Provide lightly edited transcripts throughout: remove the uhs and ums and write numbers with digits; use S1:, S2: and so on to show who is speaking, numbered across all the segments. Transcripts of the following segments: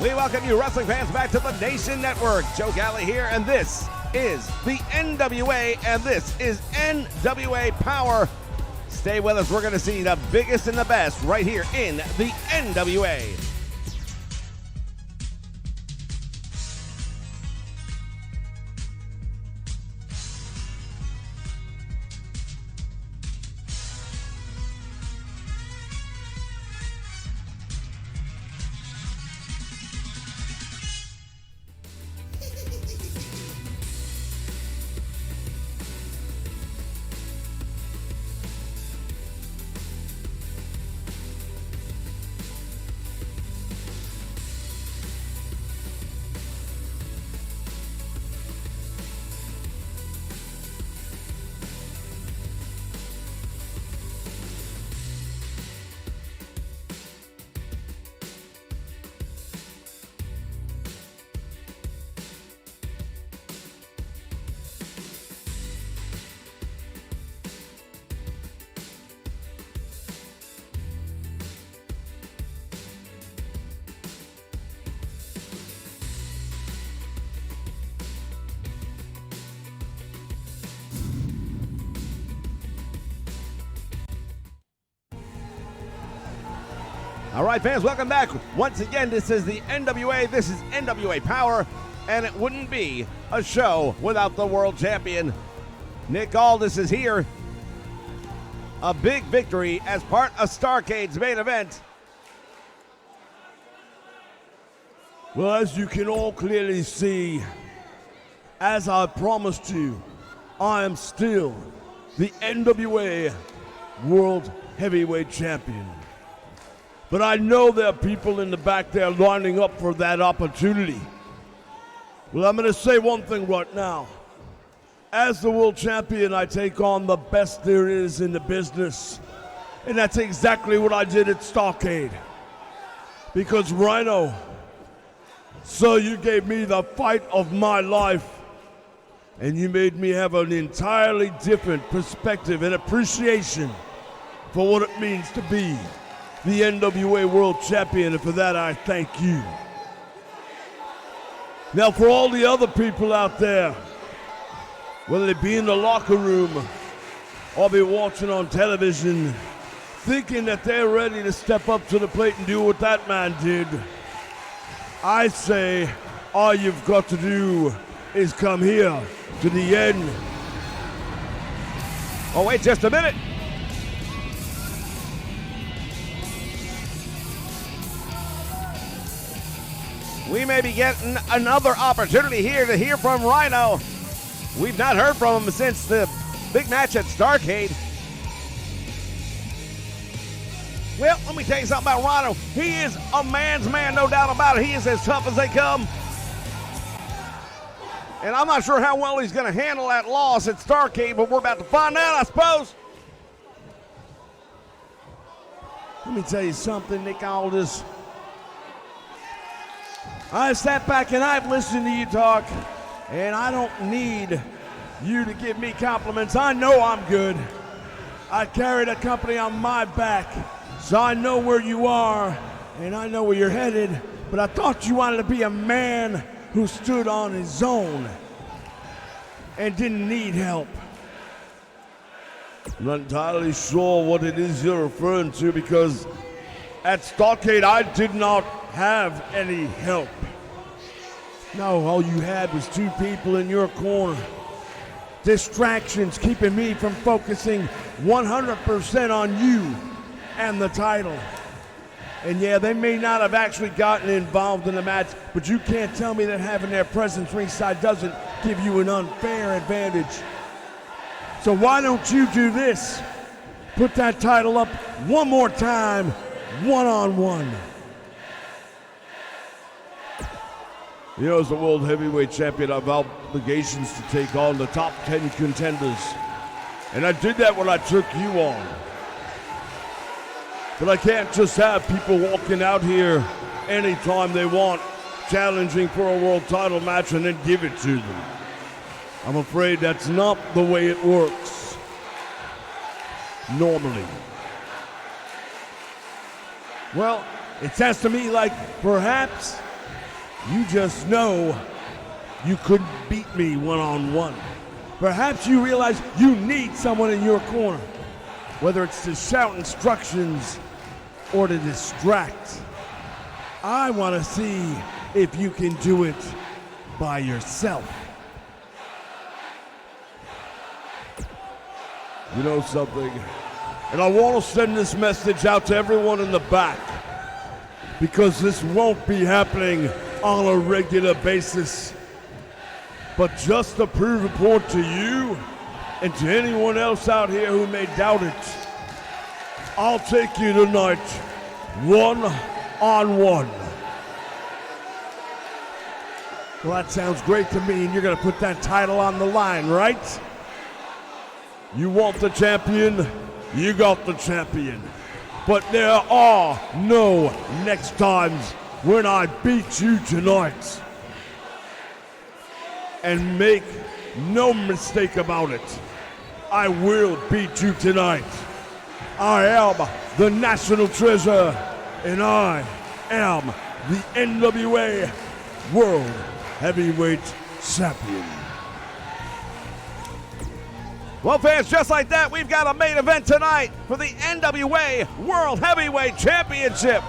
S1: We welcome you, wrestling fans, back to the Nation Network. Joe Galley here, and this is the NWA, and this is NWA Power. Stay with us. We're going to see the biggest and the best right here in the NWA. All right, fans, welcome back. Once again, this is the NWA. This is NWA Power, and it wouldn't be a show without the world champion. Nick Aldis is here. A big victory as part of Starrcade's main event.
S2: Well, as you can all clearly see, as I promised you, I am still the NWA World Heavyweight Champion. But I know there are people in the back there lining up for that opportunity. Well, I'm going to say one thing right now. As the world champion, I take on the best there is in the business. And that's exactly what I did at Starrcade. Because Rhino, so you gave me the fight of my life. And you made me have an entirely different perspective and appreciation for what it means to be the NWA World Champion, and for that I thank you. Now for all the other people out there, whether they be in the locker room or be watching on television, thinking that they're ready to step up to the plate and do what that man did, I say all you've got to do is come here to the end.
S1: Oh, wait just a minute. We may be getting another opportunity here to hear from Rhino. We've not heard from him since the big match at Starrcade. Well, let me tell you something about Rhino. He is a man's man, no doubt about it. He is as tough as they come. And I'm not sure how well he's going to handle that loss at Starrcade, but we're about to find out, I suppose.
S2: Let me tell you something, Nick Aldis. I sat back and I've listened to you talk, and I don't need you to give me compliments. I know I'm good. I carried a company on my back, so I know where you are, and I know where you're headed, but I thought you wanted to be a man who stood on his own and didn't need help. I'm not entirely sure what it is you're referring to, because at Starrcade I did not have any help. No, all you had was two people in your corner. Distractions keeping me from focusing 100% on you and the title. And yeah, they may not have actually gotten involved in the match, but you can't tell me that having their presence ringside doesn't give you an unfair advantage. So why don't you do this? Put that title up one more time, one-on-one. You know, as the World Heavyweight Champion, I have obligations to take on the top 10 contenders. And I did that when I took you on. But I can't just have people walking out here anytime they want, challenging for a world title match and then give it to them. I'm afraid that's not the way it works normally. Well, it sounds to me like perhaps You just know you couldn't beat me one-on-one. Perhaps you realize you need someone in your corner, whether it's to shout instructions or to distract. I want to see if you can do it by yourself. You know something? And I want to send this message out to everyone in the back, because this won't be happening on a regular basis. But just to prove a point to you and to anyone else out here who may doubt it, I'll take you tonight one-on-one. Well, that sounds great to me, and you're going to put that title on the line, right? You want the champion? You got the champion. But there are no next times when I beat you tonight. And make no mistake about it, I will beat you tonight. I am the national treasure, and I am the NWA World Heavyweight Champion.
S1: Well, fans, just like that, we've got a main event tonight for the NWA World Heavyweight Championship.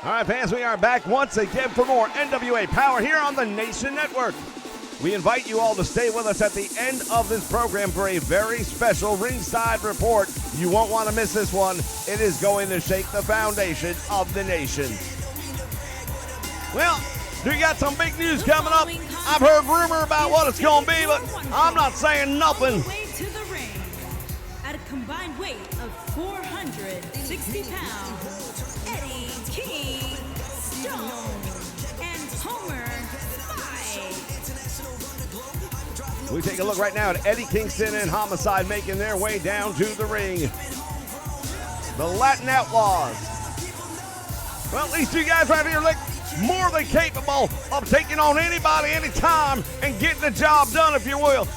S1: All right, fans, we are back once again for more NWA Power here on the Nation Network. We invite you all to stay with us at the end of this program for a very special ringside report. You won't want to miss this one. It is going to shake the foundation of the nation. Well, we got some big news coming up. I've heard rumor about what it's going to be, but I'm not saying nothing.
S3: To the ring at a combined weight of 460 pounds, Eddie King Stone and Homer Fight.
S1: We take a look right now at Eddie Kingston and Homicide making their way down to the ring. The Latin Outlaws. Well, at least you guys right here look more than capable of taking on anybody, anytime, and getting the job done, if you will.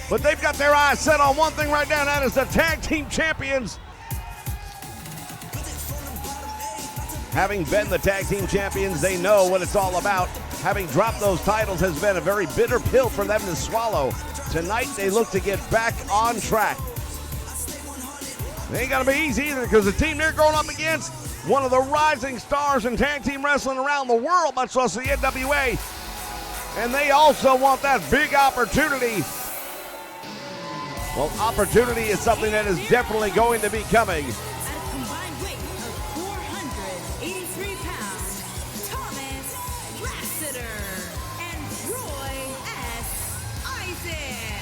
S1: But they've got their eyes set on one thing right now, and that is the tag team champions. Having been the tag team champions, they know what it's all about. Having dropped those titles has been a very bitter pill for them to swallow. Tonight, they look to get back on track. It ain't gonna be easy either, because the team they're going up against, one of the rising stars in tag team wrestling around the world, much less the NWA. And they also want that big opportunity. Well, opportunity is something that is definitely going to be coming.
S3: At a combined weight of 483 pounds, Thomas Lassiter and Roy S. Isaac.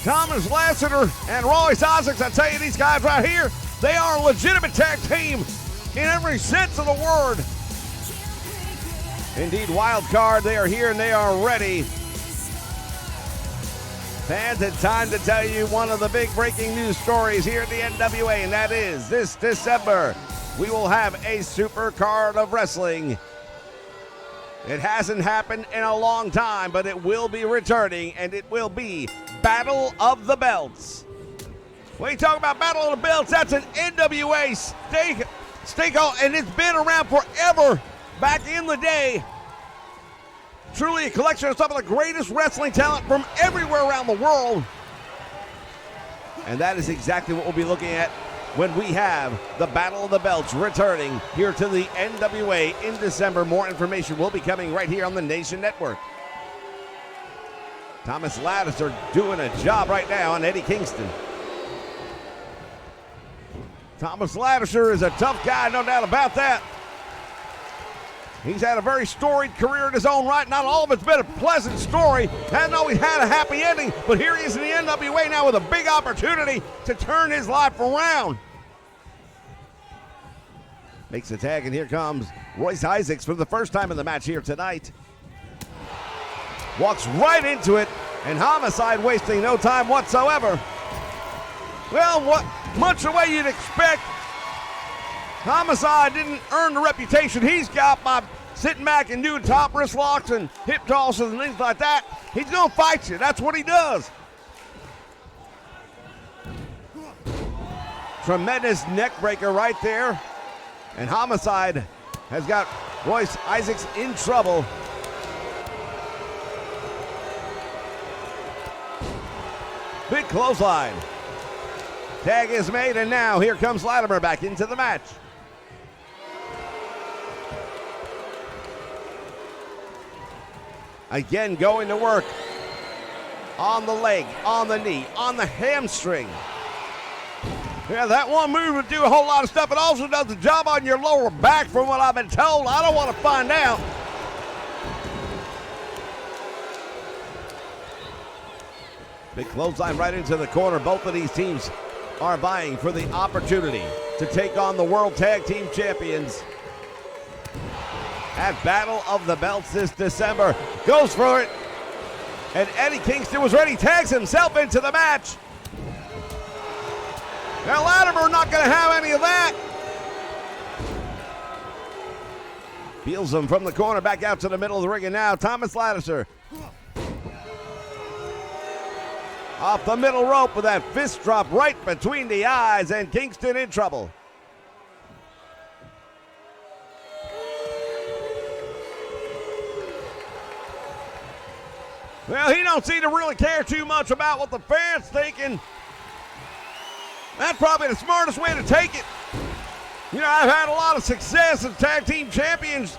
S1: Thomas Lassiter and Royce Isaacs, I tell you, these guys right here, they are a legitimate tag team in every sense of the word. Indeed, wild card, they are here and they are ready. Fans, it's time to tell you one of the big breaking news stories here at the NWA, and that is this December, we will have a super card of wrestling. It hasn't happened in a long time, but it will be returning, and it will be Battle of the Belts. When you talk about Battle of the Belts, that's an NWA stakeout, and it's been around forever back in the day. Truly a collection of some of the greatest wrestling talent from everywhere around the world. And that is exactly what we'll be looking at when we have the Battle of the Belts returning here to the NWA in December. More information will be coming right here on the Nation Network. Thomas Lassiter doing a job right now on Eddie Kingston. Thomas Lassiter is a tough guy, no doubt about that. He's had a very storied career in his own right. Not all of it's been a pleasant story. Hasn't always had a happy ending, but here he is in the NWA now with a big opportunity to turn his life around. Makes the tag, and here comes Royce Isaacs for the first time in the match here tonight. Walks right into it, and Homicide wasting no time whatsoever. Well, much the way you'd expect. Homicide didn't earn the reputation he's got by sitting back and doing top wrist locks and hip tosses and things like that. He's gonna fight you, that's what he does. Tremendous neck breaker right there. And Homicide has got Royce Isaacs in trouble. Big clothesline. Tag is made, and now here comes Latimer back into the match. Again, going to work on the leg, on the knee, on the hamstring. Yeah, that one move would do a whole lot of stuff. It also does the job on your lower back, from what I've been told. I don't want to find out. Big clothesline right into the corner. Both of these teams are vying for the opportunity to take on the World Tag Team Champions at Battle of the Belts this December. Goes for it, and Eddie Kingston was ready, tags himself into the match. Now Latimer not going to have any of that. Feels him from the corner, back out to the middle of the ring, and now Thomas Lassiter off the middle rope with that fist drop right between the eyes, and Kingston in trouble. Well, he don't seem to really care too much about what the fans thinking. That's probably the smartest way to take it. You know, I've had a lot of success as tag team champions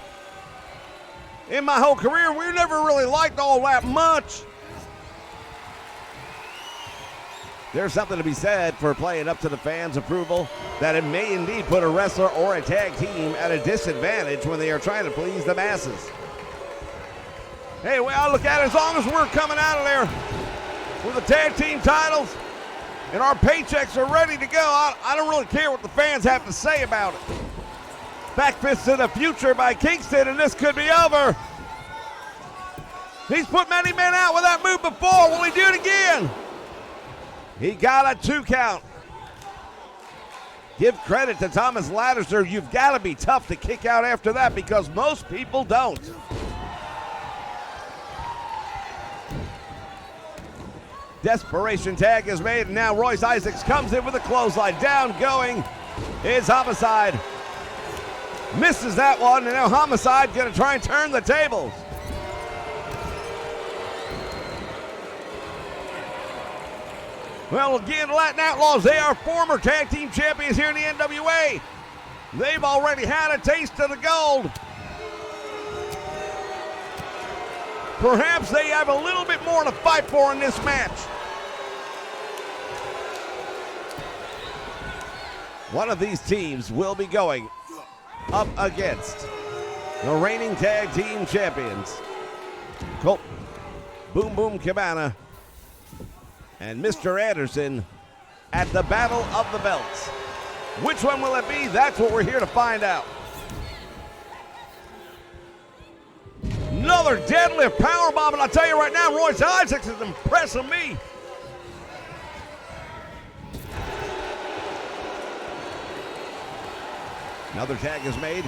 S1: in my whole career. We never really liked all that much. There's something to be said for playing up to the fans' approval, that it may indeed put a wrestler or a tag team at a disadvantage when they are trying to please the masses. Hey, well, I look at it, as long as we're coming out of there with the tag team titles and our paychecks are ready to go, I don't really care what the fans have to say about it. Back fist to the future by Kingston, and this could be over. He's put many men out with that move before. Will he do it again? He got a 2 count. Give credit to Thomas Lassiter. You've got to be tough to kick out after that, because most people don't. Desperation tag is made, and now Royce Isaacs comes in with a clothesline. Down going is Homicide. Misses that one, and now Homicide gonna try and turn the tables. Well, again, Latin Outlaws, they are former tag team champions here in the NWA. They've already had a taste of the gold. Perhaps they have a little bit more to fight for in this match. One of these teams will be going up against the reigning tag team champions, Colt Boom Boom Cabana and Mr. Anderson, at the Battle of the Belts. Which one will it be? That's what we're here to find out. Another deadlift powerbomb, and I'll tell you right now, Royce Isaacs is impressing me. Another tag is made.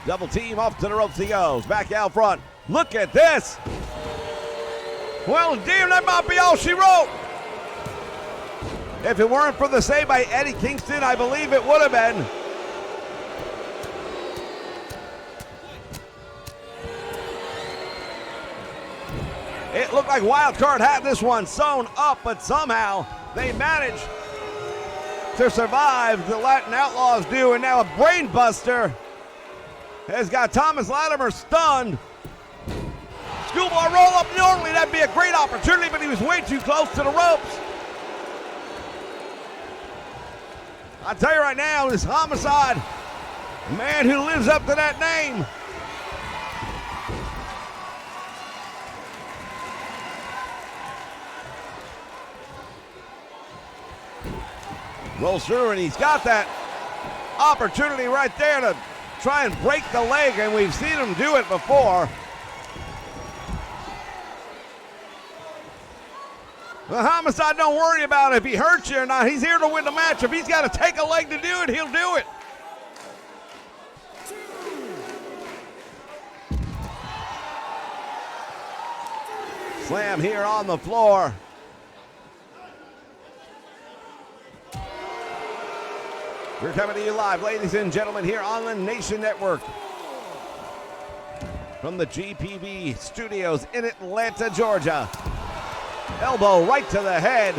S1: Double team, off to the ropes he goes. Back out front. Look at this. Well, damn, that might be all she wrote. If it weren't for the save by Eddie Kingston, I believe it would have been. It looked like Wildcard had this one sewn up, but somehow they managed to survive. The Latin Outlaws do, and now a brain buster has got Thomas Latimer stunned. Schoolboy roll up. Normally that'd be a great opportunity, but he was way too close to the ropes. I tell you right now, this Homicide, a man who lives up to that name. Rolls through, and he's got that opportunity right there to try and break the leg, and we've seen him do it before. The Homicide, don't worry about it if he hurts you or not. He's here to win the match. If he's got to take a leg to do it, he'll do it. Slam here on the floor. We're coming to you live, ladies and gentlemen, here on the Nation Network from the GPB studios in Atlanta, Georgia. Elbow right to the head.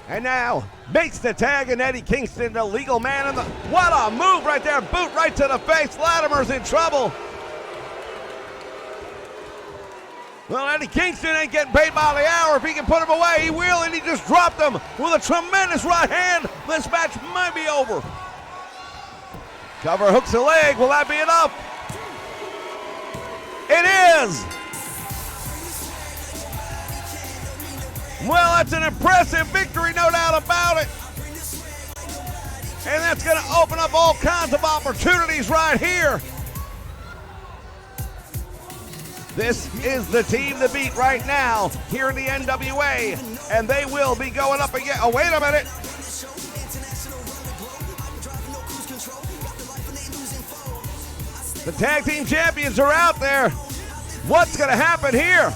S1: And now makes the tag, and Eddie Kingston, the legal man in the... What a move right there. Boot right to the face. Latimer's in trouble. Well, Eddie Kingston ain't getting paid by the hour. If he can put him away, he will, and he just dropped him with a tremendous right hand. This match might be over. Cover hooks the leg. Will that be enough? It is. Well, that's an impressive victory, no doubt about it. And that's going to open up all kinds of opportunities right here. This is the team to beat right now here in the NWA, and they will be going up again. Oh, wait a minute. The tag team champions are out there. What's going to happen here?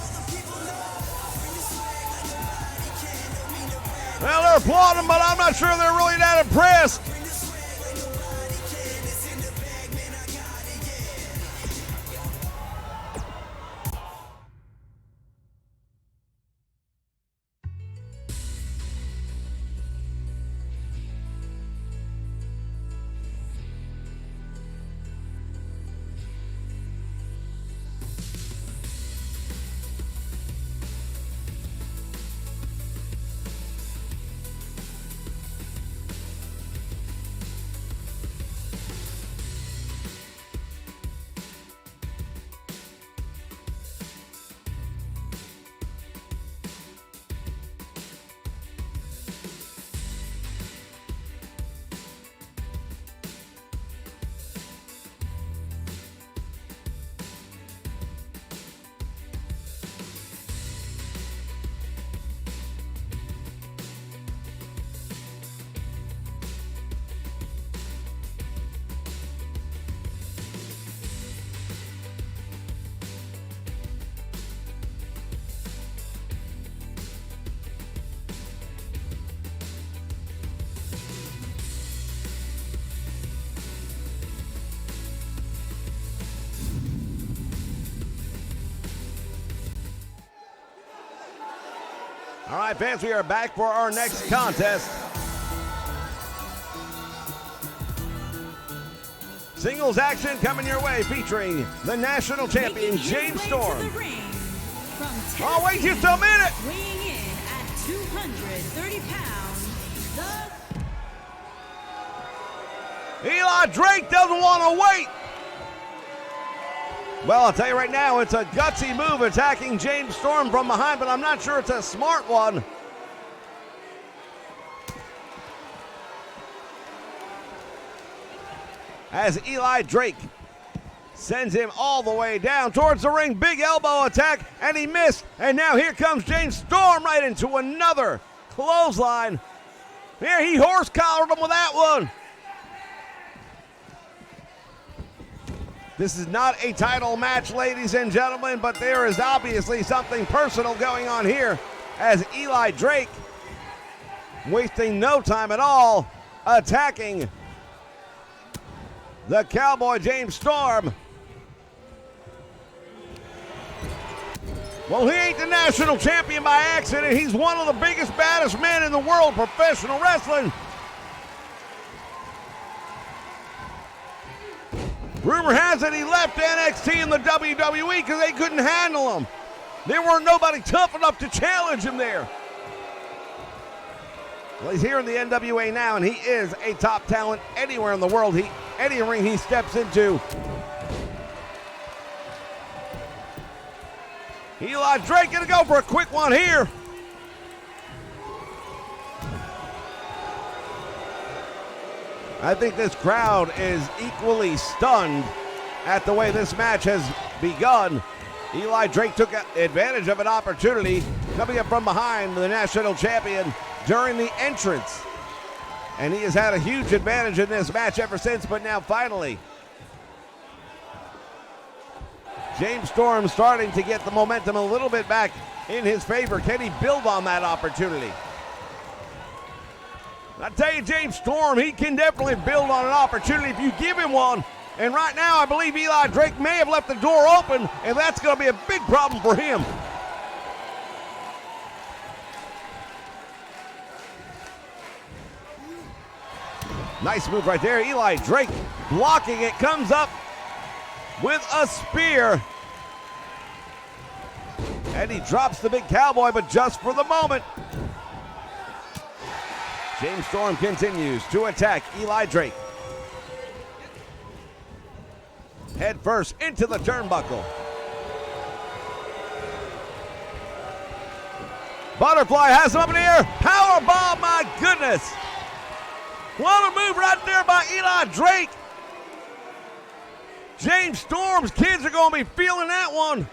S1: Well, they're applauding, but I'm not sure they're really that impressed. All right, fans, we are back for our next contest. Singles action coming your way, featuring the national champion, James Storm. Oh, wait just a minute!
S3: Weighing in at 230 pounds,
S1: Eli Drake doesn't want to wait. Well, I'll tell you right now, it's a gutsy move attacking James Storm from behind, but I'm not sure it's a smart one. As Eli Drake sends him all the way down towards the ring, big elbow attack, and he missed. And now here comes James Storm right into another clothesline. Here, he horse-collared him with that one. This is not a title match, ladies and gentlemen, but there is obviously something personal going on here as Eli Drake, wasting no time at all, attacking the Cowboy James Storm. Well, he ain't the national champion by accident. He's one of the biggest, baddest men in the world, professional wrestling. Rumor has it he left NXT and the WWE because they couldn't handle him. There weren't nobody tough enough to challenge him there. Well, he's here in the NWA now, and he is a top talent anywhere in the world. Any ring he steps into. Eli Drake gonna go for a quick one here. I think this crowd is equally stunned at the way this match has begun. Eli Drake took advantage of an opportunity coming up from behind the national champion during the entrance. And he has had a huge advantage in this match ever since, but now finally, James Storm starting to get the momentum a little bit back in his favor. Can he build on that opportunity? I tell you, James Storm, he can definitely build on an opportunity if you give him one. And right now, I believe Eli Drake may have left the door open, and that's going to be a big problem for him. Nice move right there. Eli Drake blocking it, comes up with a spear. And he drops the big cowboy, but just for the moment. James Storm continues to attack Eli Drake. Head first into the turnbuckle. Butterfly has him up in the air. Powerbomb, my goodness. What a move right there by Eli Drake. James Storm's kids are going to be feeling that one.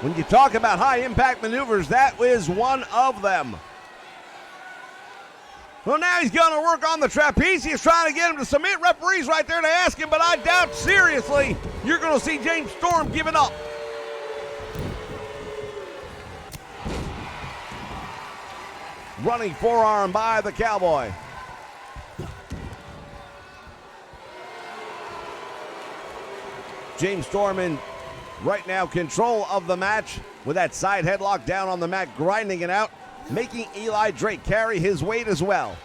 S1: When you talk about high-impact maneuvers, that is one of them. Well, now he's going to work on the trapeze. He's trying to get him to submit. Referees right there to ask him, but I doubt seriously you're going to see James Storm give it up. Running forearm by the Cowboy. James Storm in right now control of the match with that side headlock down on the mat, grinding it out, making Eli Drake carry his weight as well.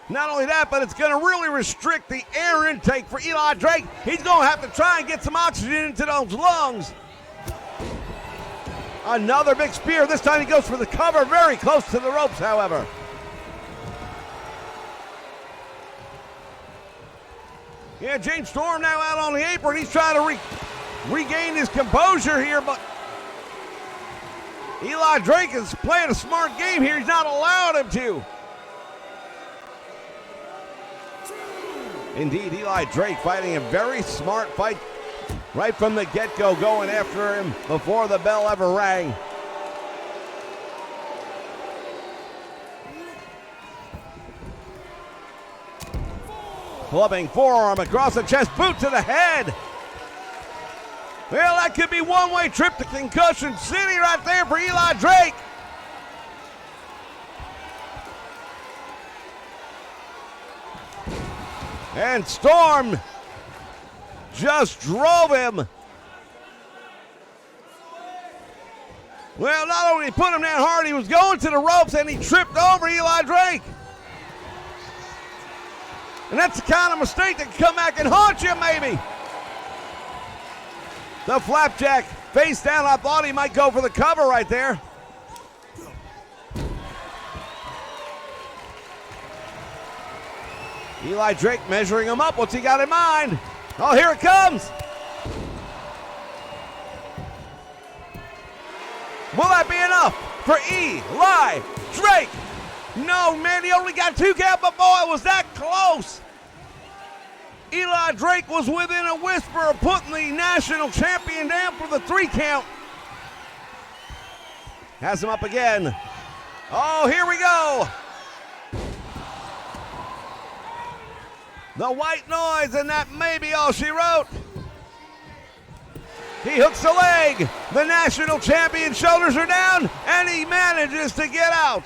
S1: Not only that, but it's going to really restrict the air intake for Eli Drake. He's going to have to try and get some oxygen into those lungs. Another big spear. This time he goes for the cover, very close to the ropes, however. Yeah, James Storm now out on the apron. He's trying to regain his composure here, but Eli Drake is playing a smart game here. He's not allowed him to. Indeed, Eli Drake fighting a very smart fight right from the get-go, going after him before the bell ever rang. Clubbing forearm across the chest, boot to the head. Well, that could be one-way trip to Concussion City right there for Eli Drake. And Storm just drove him. Well, not only put him down hard, he was going to the ropes and he tripped over Eli Drake. And that's the kind of mistake that can come back and haunt you, maybe. The flapjack face down. I thought he might go for the cover right there. Eli Drake measuring him up. What's he got in mind? Oh, here it comes. Will that be enough for Eli Drake? No, man, he only got 2 count, but boy, was that close. Eli Drake was within a whisper of putting the national champion down for the 3 count. Has him up again. Oh, here we go. The white noise, and that may be all she wrote. He hooks a leg. The national champion's shoulders are down, and he manages to get out.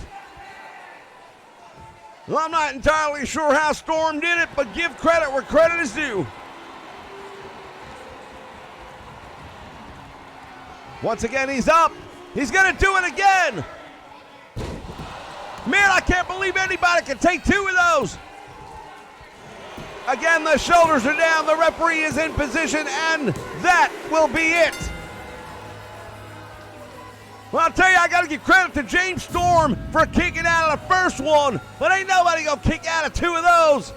S1: Well, I'm not entirely sure how Storm did it, but give credit where credit is due. Once again, he's up. He's going to do it again. Man, I can't believe anybody can take 2 of those. Again, the shoulders are down. The referee is in position, and that will be it. Well, I'll tell you, I got to give credit to James Storm for kicking out of the first one, but ain't nobody going to kick out of 2 of those.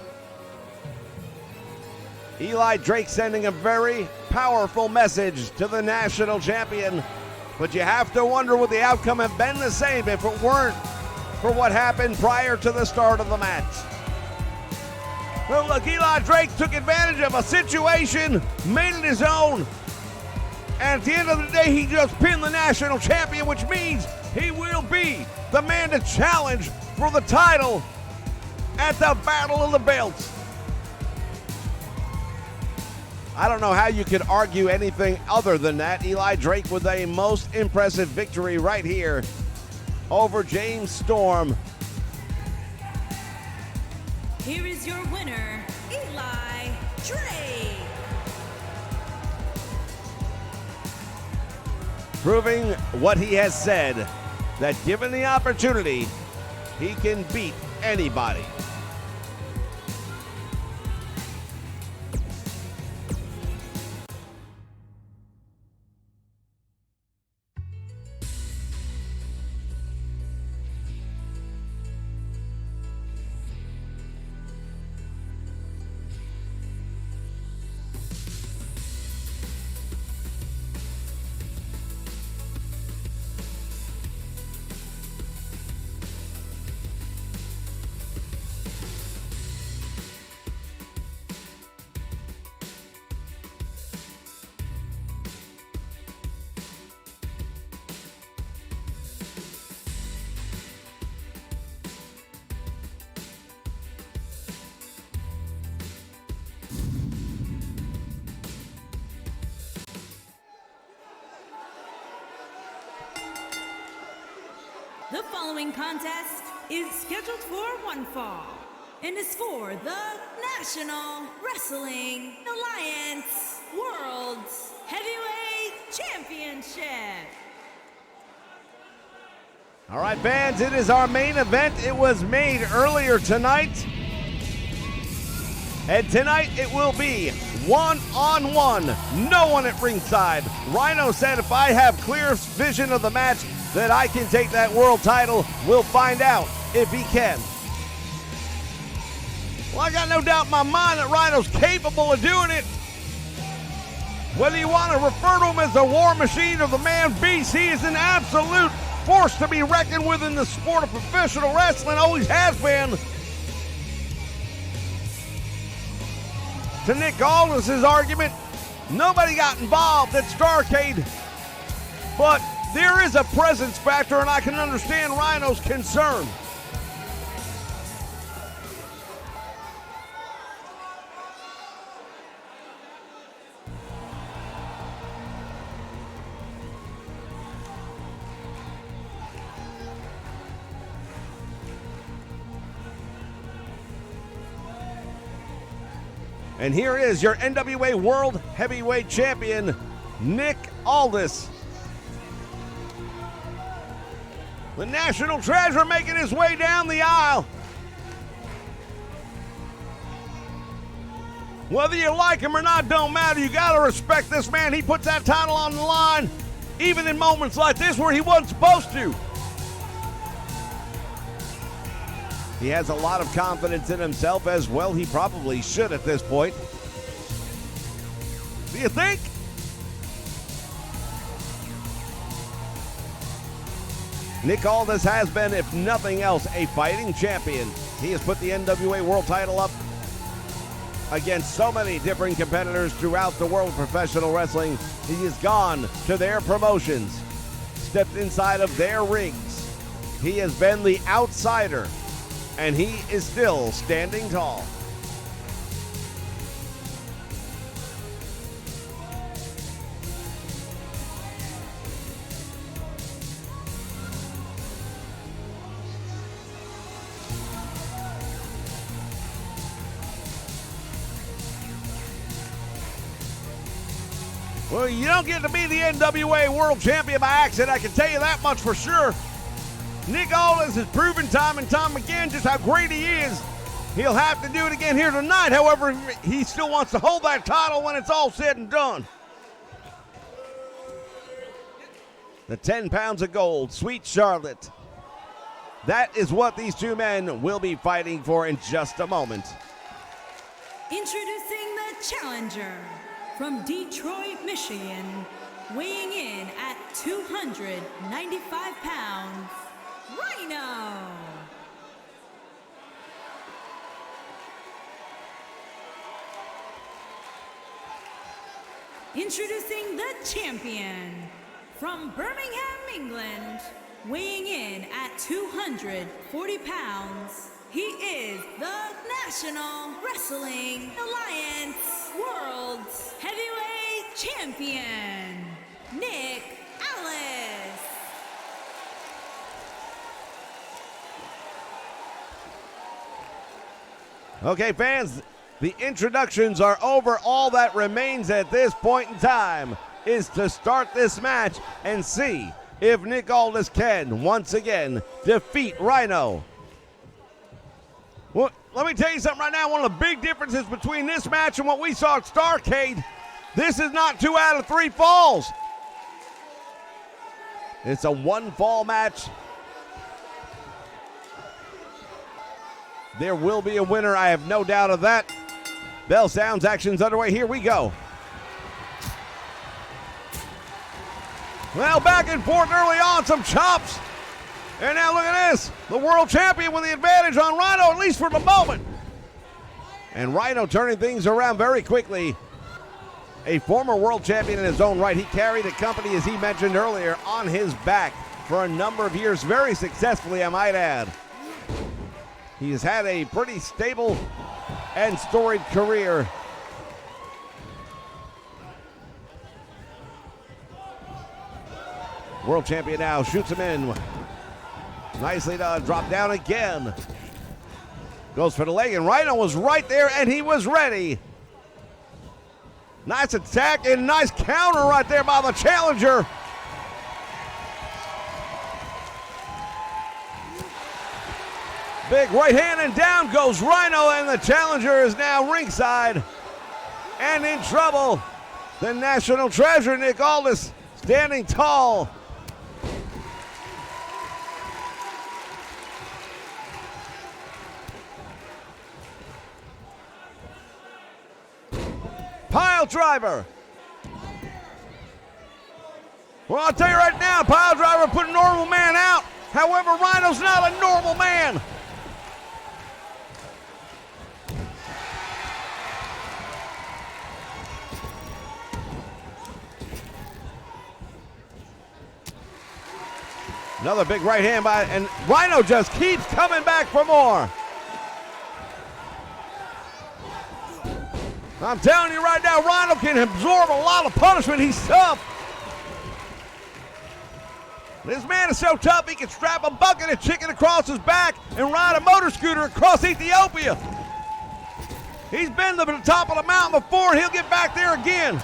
S1: Eli Drake sending a very powerful message to the national champion, but you have to wonder would the outcome have been the same if it weren't for what happened prior to the start of the match. Well, look, Eli Drake took advantage of a situation, made it his own, and at the end of the day, he just pinned the national champion, which means he will be the man to challenge for the title at the Battle of the Belts. I don't know how you could argue anything other than that. Eli Drake with a most impressive victory right here over James Storm.
S3: Here is your winner, Eli Drake.
S1: Proving what he has said, that given the opportunity, he can beat anybody.
S3: The following contest is scheduled for one fall and is for the National Wrestling Alliance World Heavyweight Championship.
S1: All right, fans, it is our main event. It was made earlier tonight. And tonight it will be one-on-one. No one at ringside. Rhino said if I have clear vision of the match that I can take that world title. We'll find out if he can. Well, I got no doubt in my mind that Rhino's capable of doing it. Whether you want to refer to him as the war machine or the man beast, he is an absolute force to be reckoned with in the sport of professional wrestling. Always has been. To Nick Aldis' argument, nobody got involved at Starrcade, but there is a presence factor, and I can understand Rhino's concern. And here is your NWA World Heavyweight Champion, Nick Aldis. The National Treasure making his way down the aisle. Whether you like him or not don't matter. You got to respect this man. He puts that title on the line, even in moments like this where he wasn't supposed to. He has a lot of confidence in himself as well. He probably should at this point. Do you think? Nick Aldis has been, if nothing else, a fighting champion. He has put the NWA World title up against so many different competitors throughout the world of professional wrestling. He has gone to their promotions, stepped inside of their rings. He has been the outsider, and he is still standing tall. Well, you don't get to be the NWA World Champion by accident, I can tell you that much for sure. Nick Aldis has proven time and time again just how great he is. He'll have to do it again here tonight. However, he still wants to hold that title when it's all said and done. The 10 pounds of gold, Sweet Charlotte. That is what these two men will be fighting for in just a moment.
S3: Introducing the challenger from Detroit, Michigan, weighing in at 295 pounds, Rhino. Introducing the champion from Birmingham, England, weighing in at 240 pounds, he is the National Wrestling Alliance World Heavyweight Champion, Nick Aldis.
S1: Okay, fans, the introductions are over. All that remains at this point in time is to start this match and see if Nick Aldis can once again defeat Rhino. Well, let me tell you something right now. One of the big differences between this match and what we saw at Starrcade, this is not 2 out of 3 falls. It's a 1 fall match. There will be a winner, I have no doubt of that. Bell sounds, action's underway. Here we go. Well, back and forth early on, some chops. And now look at this. The world champion with the advantage on Rhino, at least for the moment. And Rhino turning things around very quickly. A former world champion in his own right. He carried a company, as he mentioned earlier, on his back for a number of years, very successfully, I might add. He has had a pretty stable and storied career. World champion now shoots him in. Nicely done. Drop down again. Goes for the leg, and Rhino was right there, and he was ready. Nice attack and nice counter right there by the challenger. Big right hand, and down goes Rhino, and the challenger is now ringside and in trouble. The National Treasure, Nick Aldis, standing tall. Pile driver. Well, I'll tell you right now, pile driver put a normal man out. However, Rhino's not a normal man. Another big right hand by, and Rhino just keeps coming back for more. I'm telling you right now, Rhino can absorb a lot of punishment. He's tough. This man is so tough, he can strap a bucket of chicken across his back and ride a motor scooter across Ethiopia. He's been to the top of the mountain before, and he'll get back there again.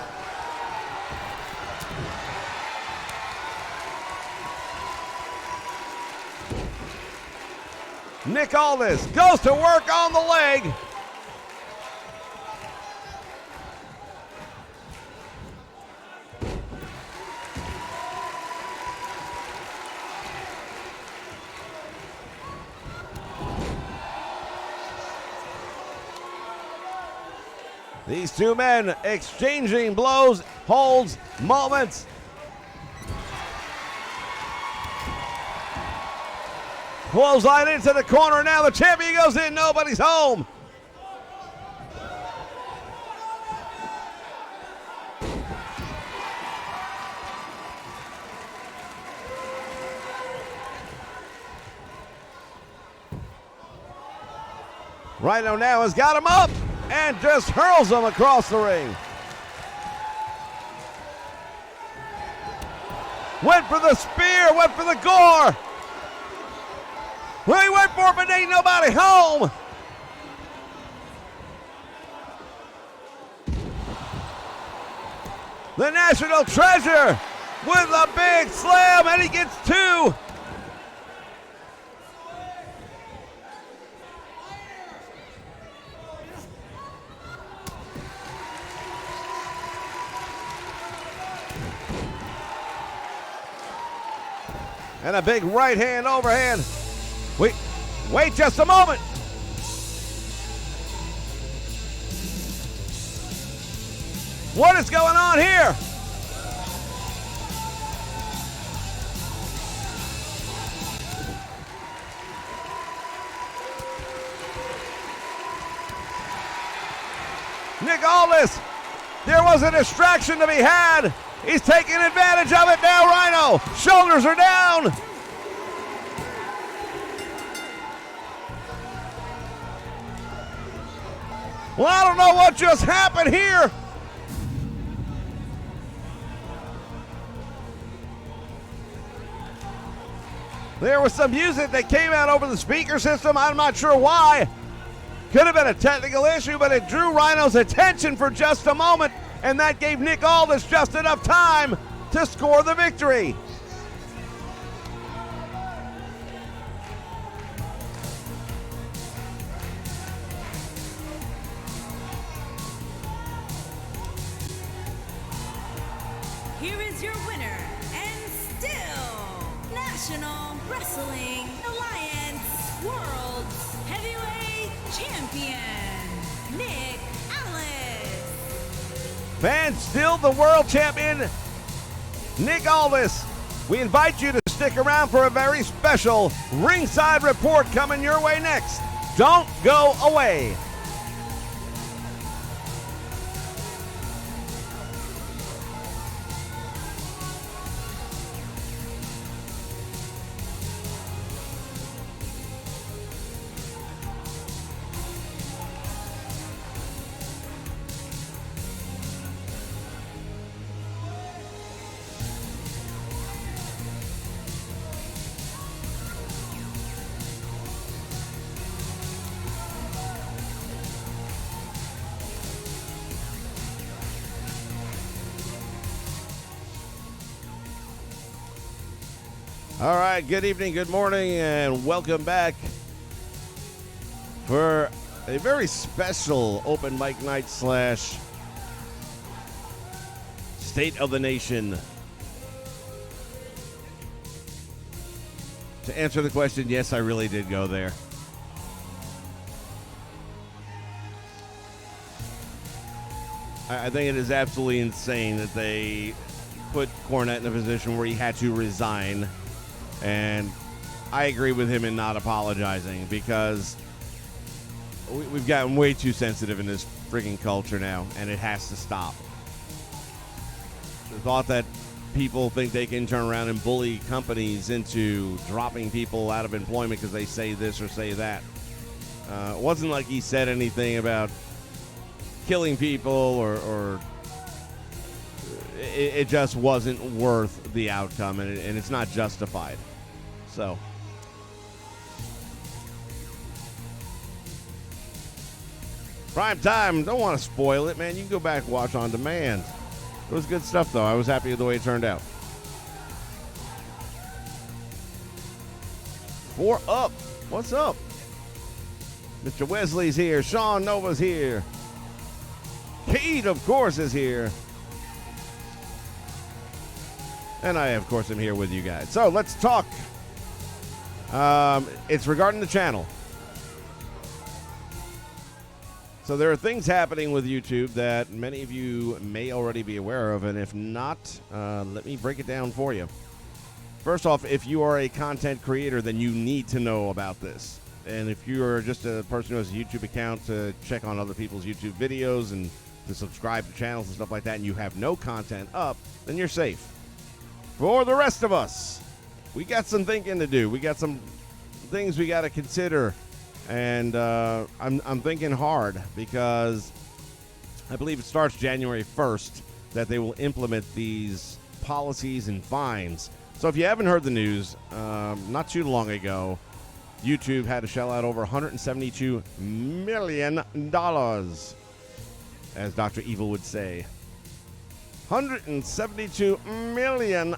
S1: Nick Aldis goes to work on the leg. These two men exchanging blows, holds, moments. Clothesline into the corner. Now the champion goes in. Nobody's home. Rhino now has got him up and just hurls him across the ring. Went for the spear, went for the gore. Well, he went for it, but ain't nobody home. The National Treasure with a big slam, and he gets two. And a big right hand overhand. Wait just a moment. What is going on here? Nick Aldis, there was a distraction to be had. He's taking advantage of it now, Rhino. Shoulders are down. Well, I don't know what just happened here. There was some music that came out over the speaker system. I'm not sure why. Could have been a technical issue, but it drew Rhino's attention for just a moment, and that gave Nick Aldis just enough time to score the victory.
S3: Here is your winner, and still National Wrestling Alliance World Heavyweight Champion, Nick Aldis.
S1: And still the world champion, Nick Aldis. We invite you to stick around for a very special ringside report coming your way next. Don't go away. All right, good evening, good morning, and welcome back for a very special open mic night / State of the Nation. To answer the question, yes, I really did go there. I think it is absolutely insane that they put Cornette in a position where he had to resign. And I agree with him in not apologizing, because we've gotten way too sensitive in this freaking culture now, and it has to stop. The thought that people think they can turn around and bully companies into dropping people out of employment because they say this or say that. It wasn't like he said anything about killing people or it just wasn't worth the outcome, and it's not justified. So, Prime time. Don't want to spoil it, man. You can go back and watch on demand. It was good stuff, though. I was happy with the way it turned out. 4 Up. What's up? Mr. Wesley's here. Sean Nova's here. Kate, of course, is here. And I, of course, am here with you guys. So let's talk. It's regarding the channel. So there are things happening with YouTube that many of you may already be aware of, and if not, let me break it down for you. First off, if you are a content creator, then you need to know about this. And if you are just a person who has a YouTube account to check on other people's YouTube videos and to subscribe to channels and stuff like that, and you have no content up, then you're safe. For the rest of us, we got some thinking to do. We got some things we got to consider. And I'm thinking hard because I believe it starts January 1st that they will implement these policies and fines. So if you haven't heard the news, not too long ago, YouTube had to shell out over $172 million, as Dr. Evil would say. $172 million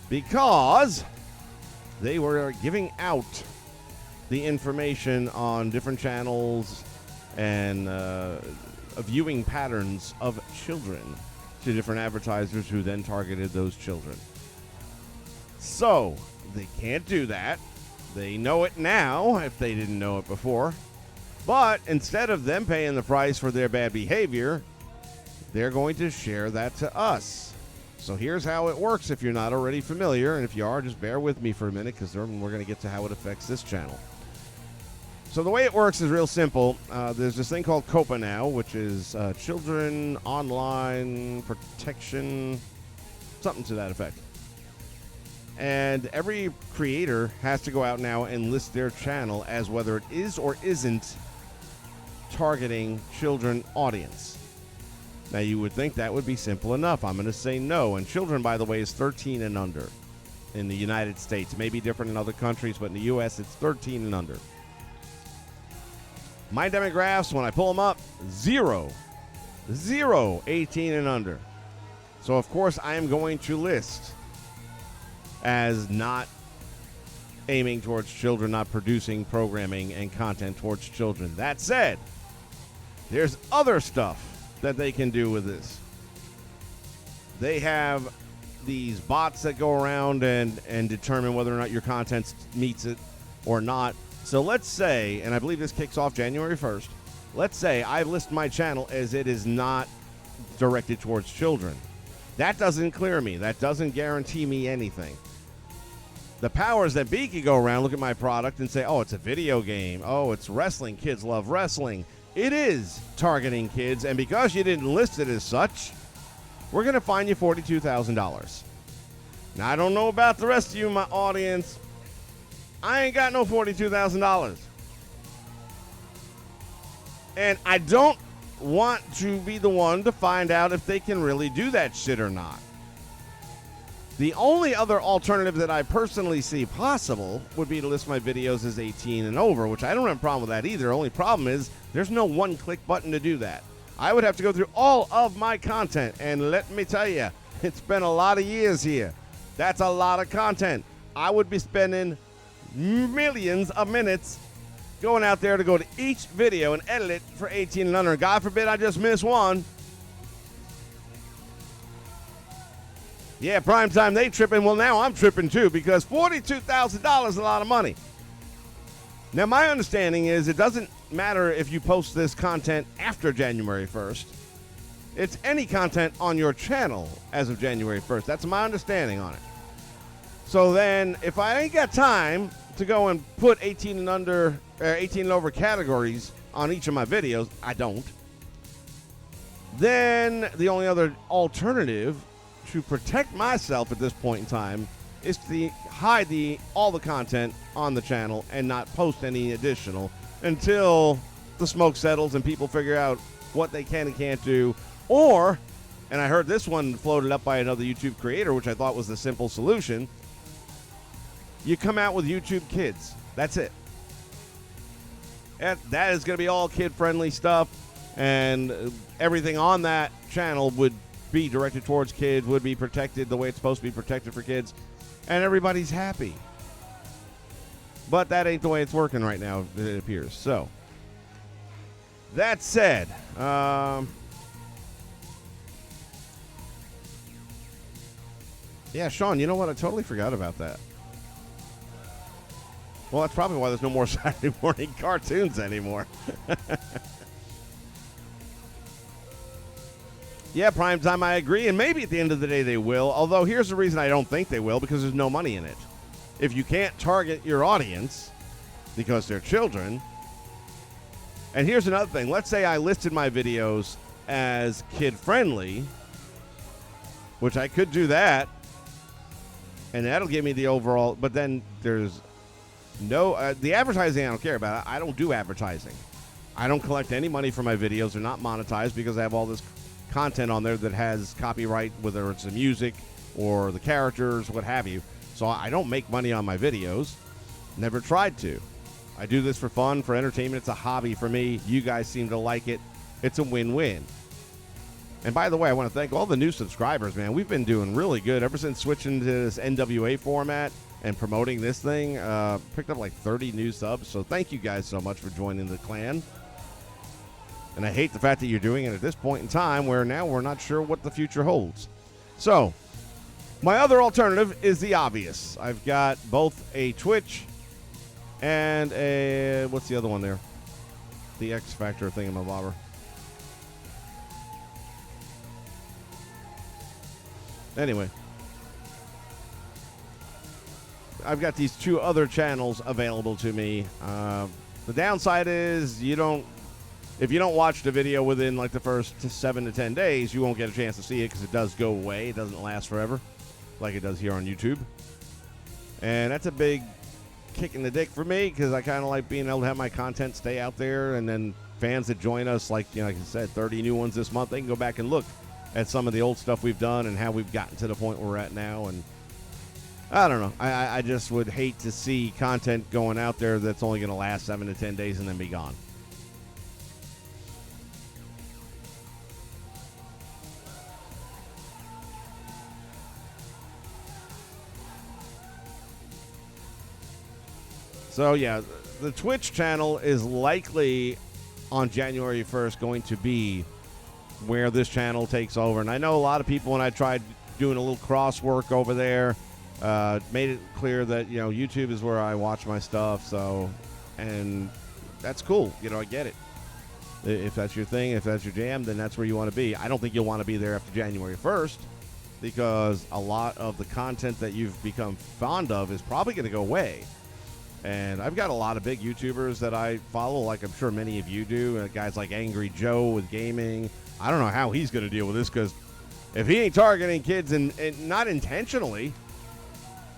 S1: because they were giving out the information on different channels and viewing patterns of children to different advertisers who then targeted those children. So they can't do that. They know it now if they didn't know it before. But instead of them paying the price for their bad behavior, they're going to share that to us. So here's how it works if you're not already familiar. And if you are, just bear with me for a minute because we're going to get to how it affects this channel. So the way it works is real simple. There's this thing called COPA now, which is Children Online Protection, something to that effect. And every creator has to go out now and list their channel as whether it is or isn't targeting children audience. Now, you would think that would be simple enough. I'm going to say no. And children, by the way, is 13 and under in the United States. It may be different in other countries, but in the U.S., it's 13 and under. My demographics, when I pull them up, zero 18 and under. So, of course, I am going to list as not aiming towards children, not producing programming and content towards children. That said, there's other stuff that they can do with this. They have these bots that go around and determine whether or not your content meets it or not. So let's say, and I believe this kicks off January 1st, let's say I list my channel as it is not directed towards children. That doesn't clear me. That doesn't guarantee me anything. The powers that be could go around, look at my product, and say, oh, it's a video game. Oh, it's wrestling. Kids love wrestling. It is targeting kids, and because you didn't list it as such, we're going to fine you $42,000. Now, I don't know about the rest of you, my audience. I ain't got no $42,000. And I don't want to be the one to find out if they can really do that shit or not. The only other alternative that I personally see possible would be to list my videos as 18 and over, which I don't have a problem with that either. The only problem is there's no one-click button to do that. I would have to go through all of my content, and let me tell you, it's been a lot of years here. That's a lot of content. I would be spending millions of minutes going out there to go to each video and edit it for 18 and under. God forbid I just miss one. Yeah, primetime, they tripping. Well, now I'm tripping too because $42,000 is a lot of money. Now, my understanding is it doesn't matter if you post this content after January 1st. It's any content on your channel as of January 1st. That's my understanding on it. So then, if I ain't got time to go and put 18 and under, 18 and over categories on each of my videos, I don't. Then the only other alternative to protect myself at this point in time is to hide all the content on the channel and not post any additional until the smoke settles and people figure out what they can and can't do. Or, and I heard this one floated up by another YouTube creator, which I thought was the simple solution, you come out with YouTube Kids. That's it. That is going to be all kid-friendly stuff, and everything on that channel would be directed towards kids, would be protected the way it's supposed to be protected for kids, and everybody's happy. But that ain't the way it's working right now, it appears. So, that said, yeah, Sean, you know what? I totally forgot about that. Well, that's probably why there's no more Saturday morning cartoons anymore. Yeah, Primetime, I agree, and maybe at the end of the day they will, although here's the reason I don't think they will, because there's no money in it. If you can't target your audience because they're children, and here's another thing. Let's say I listed my videos as kid-friendly, which I could do that, and that'll give me the overall, but then there's no, the advertising I don't care about. I don't do advertising. I don't collect any money for my videos. They're not monetized because I have all this content on there that has copyright, whether it's the music or the characters, what have you. So I don't make money on my videos. Never tried to. I do this for fun, for entertainment. It's a hobby for me. You guys seem to like it. It's a win-win. And by the way, I want to thank all the new subscribers, man. We've been doing really good ever since switching to this NWA format and promoting this thing. Picked up like 30 new subs. So thank you guys so much for joining the clan. And I hate the fact that you're doing it at this point in time where now we're not sure what the future holds. So, my other alternative is the obvious. I've got both a Twitch and a, what's the other one there? The X Factor thingamabobber. Anyway, I've got these two other channels available to me. The downside is if you don't watch the video within like the first 7 to 10 days, you won't get a chance to see it because it does go away. It doesn't last forever like it does here on YouTube. And that's a big kick in the dick for me because I kind of like being able to have my content stay out there, and then fans that join us, like I said, 30 new ones this month, they can go back and look at some of the old stuff we've done and how we've gotten to the point we're at now. And I don't know. I just would hate to see content going out there that's only going to last 7 to 10 days and then be gone. So, yeah, the Twitch channel is likely on January 1st going to be where this channel takes over. And I know a lot of people, when I tried doing a little cross work over there, made it clear that, YouTube is where I watch my stuff. So, and that's cool. I get it. If that's your thing, if that's your jam, then that's where you want to be. I don't think you'll want to be there after January 1st because a lot of the content that you've become fond of is probably going to go away. And I've got a lot of big YouTubers that I follow, like I'm sure many of you do. Guys like Angry Joe with gaming. I don't know how he's going to deal with this because if he ain't targeting kids and not intentionally,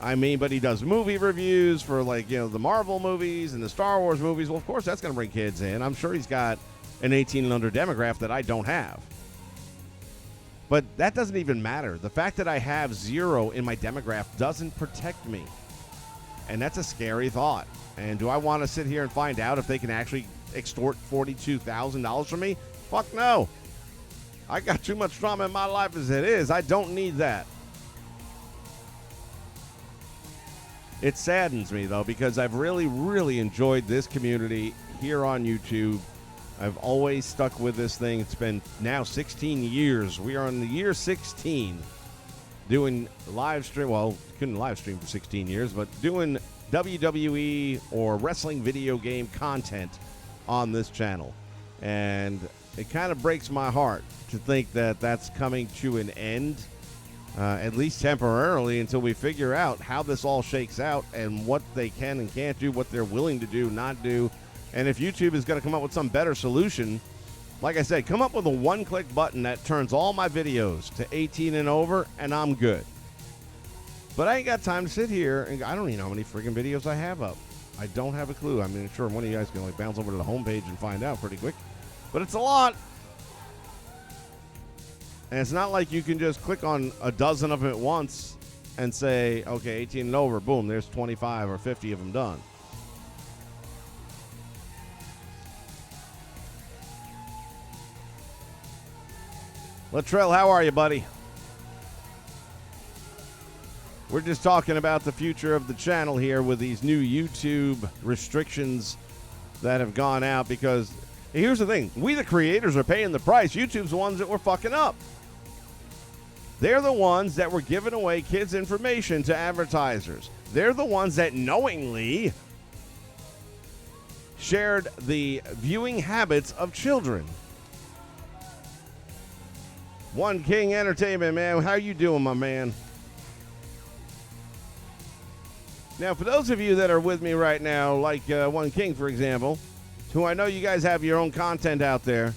S1: but he does movie reviews for the Marvel movies and the Star Wars movies. Well, of course, that's going to bring kids in. I'm sure he's got an 18 and under demographic that I don't have. But that doesn't even matter. The fact that I have 0 in my demographic doesn't protect me. And that's a scary thought. And do I want to sit here and find out if they can actually extort $42,000 from me? Fuck no. I got too much drama in my life as it is. I don't need that. It saddens me, though, because I've really, really enjoyed this community here on YouTube. I've always stuck with this thing. It's been now 16 years. We are in the year 16 doing live stream. Well, couldn't live stream for 16 years, but doing WWE or wrestling video game content on this channel. And it kind of breaks my heart to think that that's coming to an end, at least temporarily, until we figure out how this all shakes out and what they can and can't do, what they're willing to do, not do. And if YouTube is going to come up with some better solution, like I said, come up with a one-click button that turns all my videos to 18 and over, and I'm good. But I ain't got time to sit here, and I don't even know how many freaking videos I have up. I don't have a clue. Sure, one of you guys can bounce over to the homepage and find out pretty quick. But it's a lot. And it's not like you can just click on a dozen of them at once and say, okay, 18 and over, boom, there's 25 or 50 of them done. Latrell, how are you, buddy? We're just talking about the future of the channel here with these new YouTube restrictions that have gone out because here's the thing. We, the creators, are paying the price. YouTube's the ones that were fucking up. They're the ones that were giving away kids' information to advertisers. They're the ones that knowingly shared the viewing habits of children. One King Entertainment, man. How you doing, my man? Now, for those of you that are with me right now, like One King, for example, who I know you guys have your own content out there,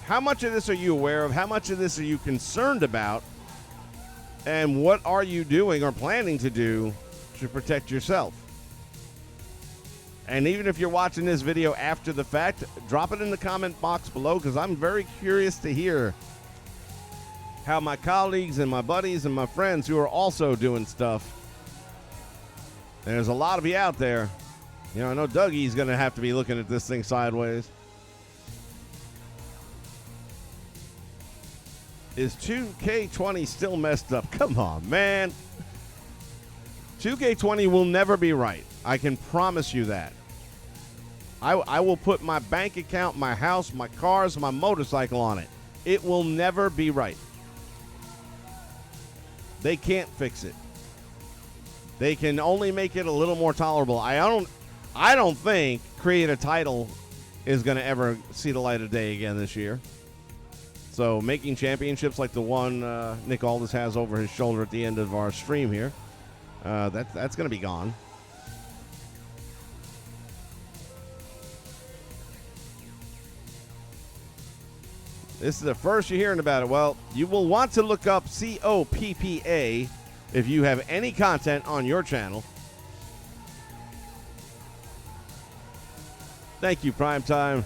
S1: how much of this are you aware of? How much of this are you concerned about? And what are you doing or planning to do to protect yourself? And even if you're watching this video after the fact, drop it in the comment box below because I'm very curious to hear how my colleagues and my buddies and my friends who are also doing stuff. And there's a lot of you out there. You know, I know Dougie's going to have to be looking at this thing sideways. Is 2K20 still messed up? Come on, man. 2K20 will never be right. I can promise you that. I will put my bank account, my house, my cars, my motorcycle on it. It will never be right. They can't fix it. They can only make it a little more tolerable. I don't think Create a Title is going to ever see the light of day again this year. So making championships like the one Nick Aldis has over his shoulder at the end of our stream here, that's going to be gone. This is the first you're hearing about it. Well, you will want to look up COPPA if you have any content on your channel. Thank you, Primetime.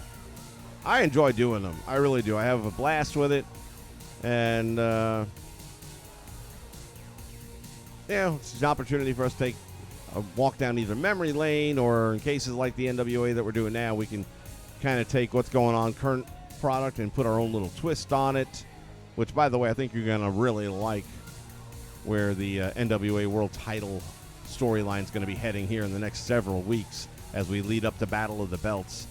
S1: I enjoy doing them. I really do. I have a blast with it. And, it's an opportunity for us to take a walk down either memory lane or in cases like the NWA that we're doing now, we can kind of take what's going on, current product, and put our own little twist on it, which, by the way, I think you're going to really like where the NWA World Title storyline is going to be heading here in the next several weeks as we lead up to Battle of the Belts.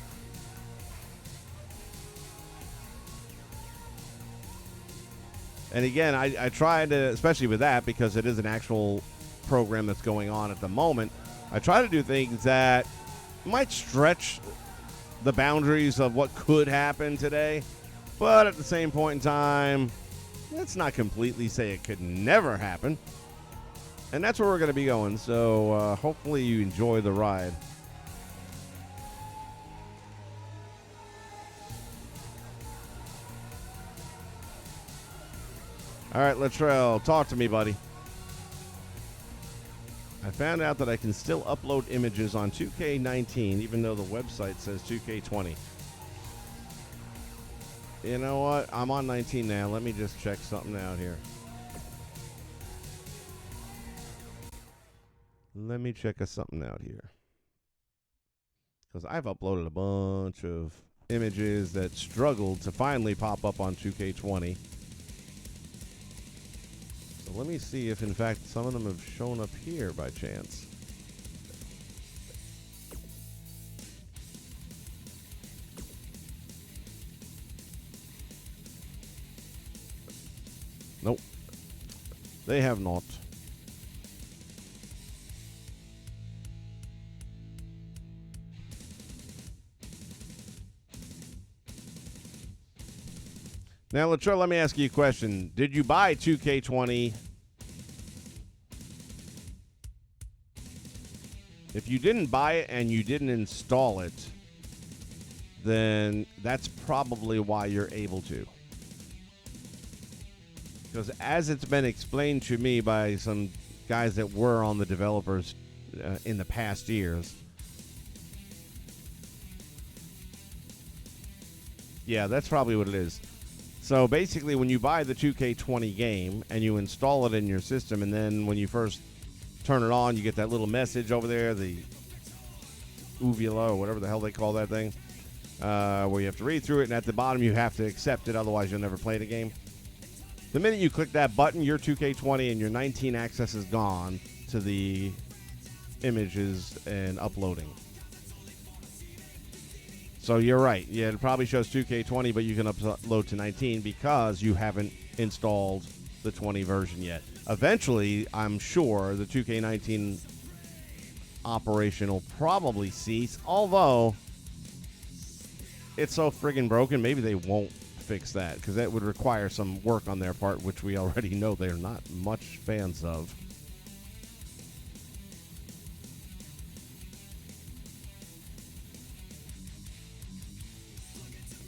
S1: And again, I try to, especially with that, because it is an actual program that's going on at the moment, I try to do things that might stretch the boundaries of what could happen today, but at the same point in time, let's not completely say it could never happen. And that's where we're going to be going, so hopefully you enjoy the ride. All right, Latrell, talk to me, buddy. I found out that I can still upload images on 2K19, even though the website says 2K20. You know what? I'm on 19 now. Let me just check something out here. Let me check something out here. Because I've uploaded a bunch of images that struggled to finally pop up on 2K20. Let me see if, in fact, some of them have shown up here by chance. Nope. They have not. Now, Latrell, let me ask you a question. Did you buy 2K20? If you didn't buy it and you didn't install it, then that's probably why you're able to. Because as it's been explained to me by some guys that were on the developers in the past years, yeah, that's probably what it is. So basically, when you buy the 2K20 game and you install it in your system, and then when you first turn it on, you get that little message over there, the uvula or whatever the hell they call that thing. where you have to read through it, and at the bottom you have to accept it, otherwise you'll never play the game. The minute you click that button, your 2K20 and your 19 access is gone to the images and uploading. So you're right. Yeah, it probably shows 2K20, but you can upload to 19 because you haven't installed the 20 version yet. Eventually, I'm sure the 2K19 operation will probably cease, although it's so friggin' broken, maybe they won't fix that, because that would require some work on their part, which we already know they're not much fans of.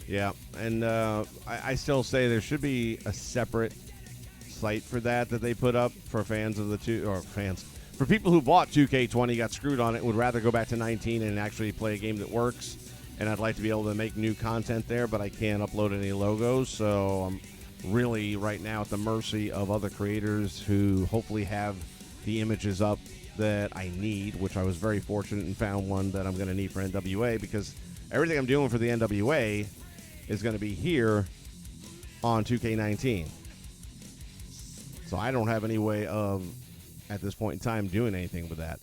S1: Yeah, and I still say there should be a separate site for that they put up for fans of for people who bought 2K20, got screwed on it, would rather go back to 19 and actually play a game that works. And I'd like to be able to make new content there, but I can't upload any logos, so I'm really right now at the mercy of other creators who hopefully have the images up that I need, which I was very fortunate and found one that I'm going to need for NWA, because everything I'm doing for the NWA is going to be here on 2K19. So I don't have any way of, at this point in time, doing anything with that.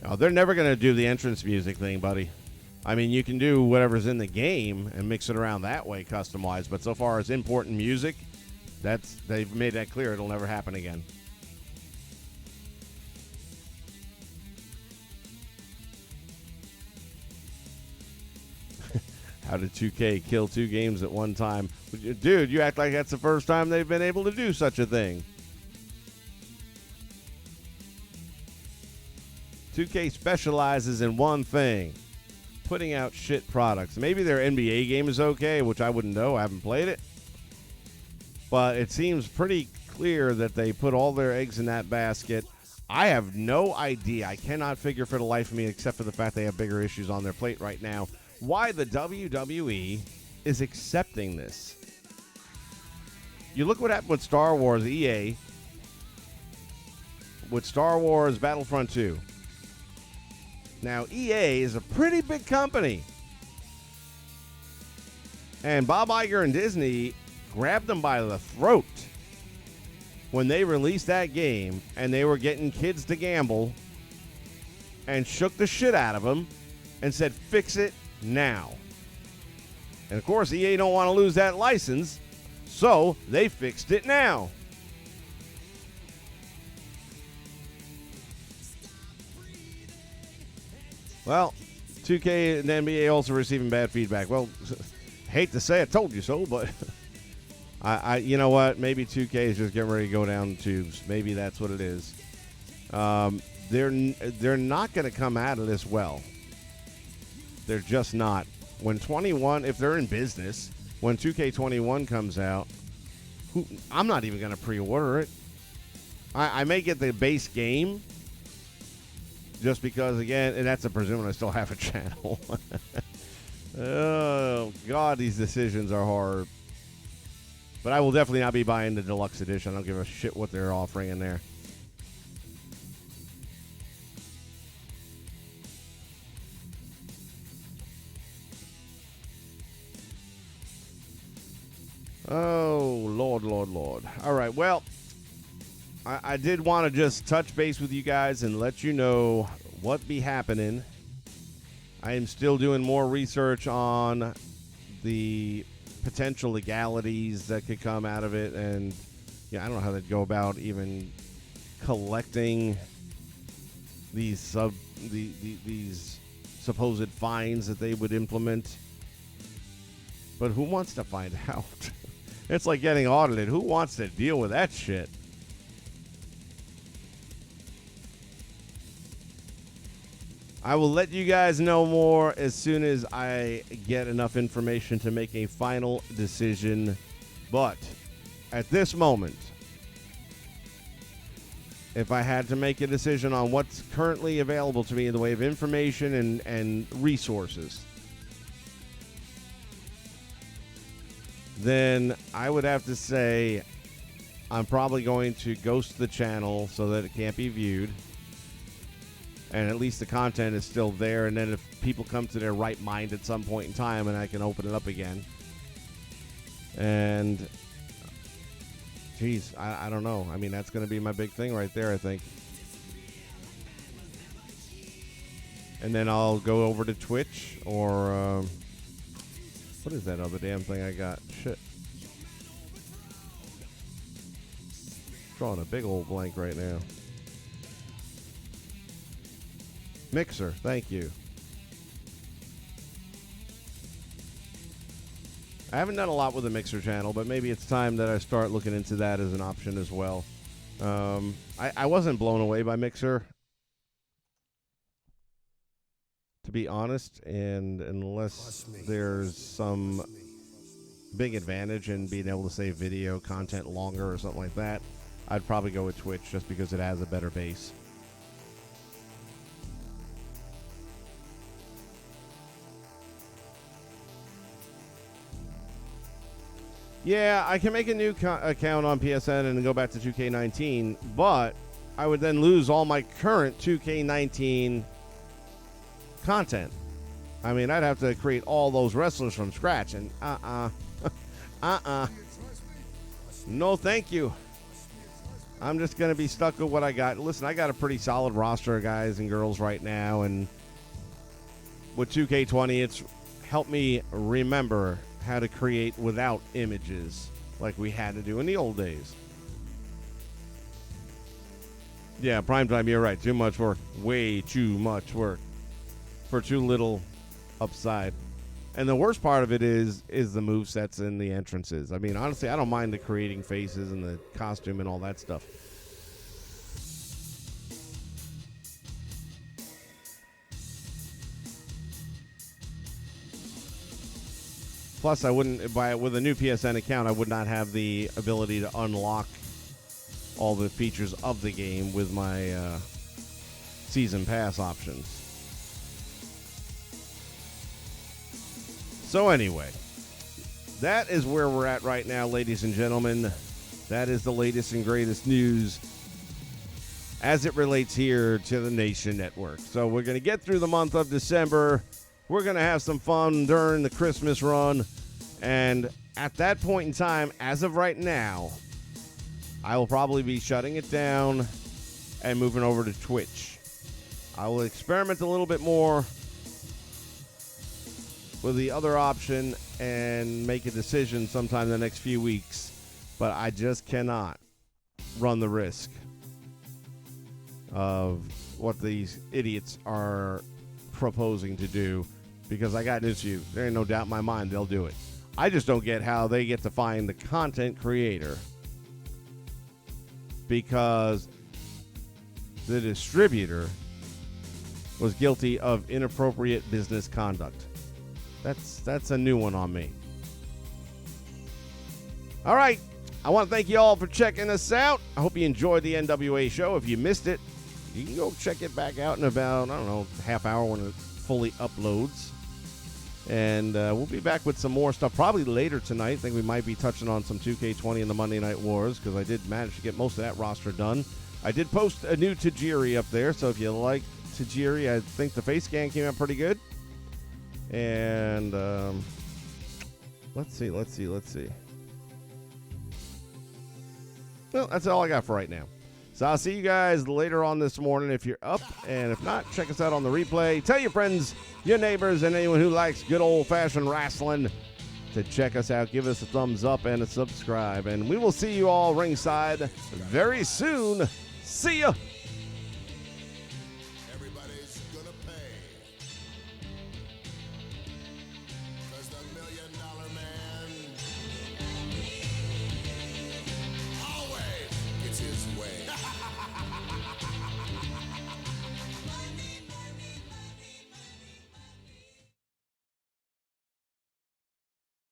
S1: Now, they're never going to do the entrance music thing, buddy. I mean, you can do whatever's in the game and mix it around that way, customized. But so far as importing music, they've made that clear. It'll never happen again. How did 2K kill 2 games at one time? Dude, you act like that's the first time they've been able to do such a thing. 2K specializes in one thing, putting out shit products. Maybe their NBA game is okay, which I wouldn't know. I haven't played it. But it seems pretty clear that they put all their eggs in that basket. I have no idea. I cannot figure for the life of me, except for the fact they have bigger issues on their plate right now, why the WWE is accepting this. You look what happened with Star Wars EA, with Star Wars Battlefront 2. Now, EA is a pretty big company. And Bob Iger and Disney grabbed them by the throat when they released that game, and they were getting kids to gamble, and shook the shit out of them and said, fix it now. And, of course, EA don't want to lose that license, so they fixed it now. Well, 2K and NBA also receiving bad feedback. Well, hate to say I told you so, but you know what? Maybe 2K is just getting ready to go down the tubes. Maybe that's what it is. They're not going to come out of this well. They're just not. When 21, if they're in business, when 2K21 comes out, I'm not even going to pre-order it. I may get the base game. Just because, again, and that's presuming I still have a channel. Oh, God, these decisions are hard. But I will definitely not be buying the deluxe edition. I don't give a shit what they're offering in there. Oh, Lord, Lord, Lord. All right, well, I did want to just touch base with you guys and let you know what be happening. I am still doing more research on the potential legalities that could come out of it, and I don't know how they'd go about even collecting these these supposed fines that they would implement. But who wants to find out? It's like getting audited. Who wants to deal with that shit? I will let you guys know more as soon as I get enough information to make a final decision. But at this moment, if I had to make a decision on what's currently available to me in the way of information and resources, then I would have to say I'm probably going to ghost the channel so that it can't be viewed. And at least the content is still there. And then if people come to their right mind at some point in time, and I can open it up again. And, geez, I don't know. I mean, that's going to be my big thing right there, I think. And then I'll go over to Twitch or, what is that other damn thing I got? Shit. Drawing a big old blank right now. Mixer, thank you. I haven't done a lot with the Mixer channel, but maybe it's time that I start looking into that as an option as well. I wasn't blown away by Mixer, to be honest, and unless there's some big advantage in being able to save video content longer or something like that, I'd probably go with Twitch just because it has a better base. Yeah, I can make a new account on PSN and go back to 2K19, but I would then lose all my current 2K19 content. I mean, I'd have to create all those wrestlers from scratch, and no thank you. I'm just going to be stuck with what I got. Listen, I got a pretty solid roster of guys and girls right now, and with 2K20, it's helped me remember how to create without images like we had to do in the old days. Yeah, Primetime, you're right. Too much work. Way too much work for too little upside. And the worst part of it is the movesets and the entrances. I mean, honestly, I don't mind the creating faces and the costume and all that stuff. Plus, I wouldn't with a new PSN account, I would not have the ability to unlock all the features of the game with my season pass options. So anyway, that is where we're at right now, ladies and gentlemen. That is the latest and greatest news as it relates here to the Nation Network. So we're going to get through the month of December. We're going to have some fun during the Christmas run. And at that point in time, as of right now, I will probably be shutting it down and moving over to Twitch. I will experiment a little bit more with the other option and make a decision sometime in the next few weeks. But I just cannot run the risk of what these idiots are proposing to do. Because I got news for you. There ain't no doubt in my mind they'll do it. I just don't get how they get to find the content creator. Because the distributor was guilty of inappropriate business conduct. That's a new one on me. All right. I want to thank you all for checking us out. I hope you enjoyed the NWA show. If you missed it, you can go check it back out in about, I don't know, half hour when it fully uploads. And we'll be back with some more stuff probably later tonight. I think we might be touching on some 2K20 in the Monday Night Wars because I did manage to get most of that roster done. I did post a new Tajiri up there, so if you like Tajiri, I think the face scan came out pretty good. And let's see. Well, that's all I got for right now. So I'll see you guys later on this morning if you're up. And if not, check us out on the replay. Tell your friends, your neighbors, and anyone who likes good old-fashioned wrestling to check us out. Give us a thumbs up and a subscribe. And we will see you all ringside very soon. See ya.